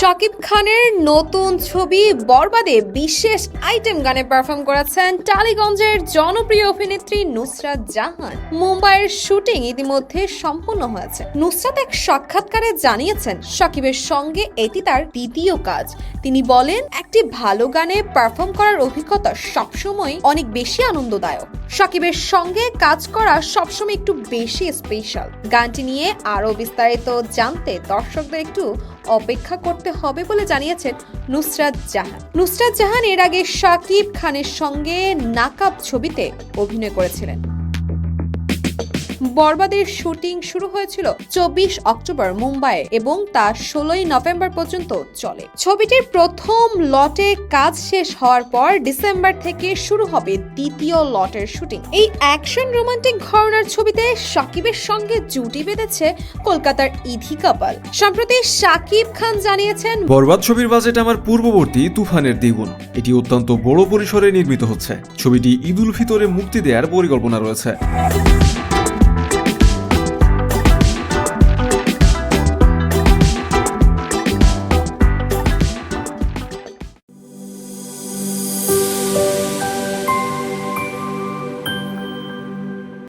শাকিব খানের নতুন ছবি বরবাদে বিশেষ আইটেম গানে পারফর্ম করেছেন টালিগঞ্জের জনপ্রিয় অভিনেত্রী নুসরাত জাহান। মুম্বাইয়ের শুটিং ইতিমধ্যে সম্পন্ন হয়েছে। নুসরাত এক সাক্ষাৎকারে জানিয়েছেন শাকিবের সঙ্গে এটি তার দ্বিতীয় কাজ। তিনি বলেন, একটি ভালো গানে পারফর্ম করার অভিজ্ঞতা সবসময় অনেক বেশি আনন্দদায়ক। শাকিবের সঙ্গে কাজ করা সবসময় একটু বেশি স্পেশাল। গানটি নিয়ে আরো বিস্তারিত জানতে দর্শকদের একটু অপেক্ষা করতে হবে বলে জানিয়েছেন নুসরাত জাহান। নুসরাত জাহান এর আগে শাকিব খানের সঙ্গে নাকাব ছবিতে অভিনয় করেছিলেন। বরবাদের শুটিং শুরু হয়েছিল 24 অক্টোবর মুম্বাইয়ে এবং তা 16 নভেম্বর পর্যন্ত চলে। ছবিটির প্রথম লটে কাজ শেষ হওয়ার পর ডিসেম্বর থেকে শুরু হবে দ্বিতীয় লটের শুটিং। এই অ্যাকশন রোমান্টিক ঘরানার ছবিতে শাকিবের সঙ্গে জুটি বেঁধেছে কলকাতার ইধি কাপাল। সম্প্রতি শাকিব খান জানিয়েছেন, বরবাদ ছবির বাজেট আমার পূর্ববর্তী তুফানের দ্বিগুণ। এটি অত্যন্ত বড় পরিসরে নির্মিত হচ্ছে। ছবিটি ঈদ উল ফিতরে মুক্তি দেওয়ার পরিকল্পনা রয়েছে।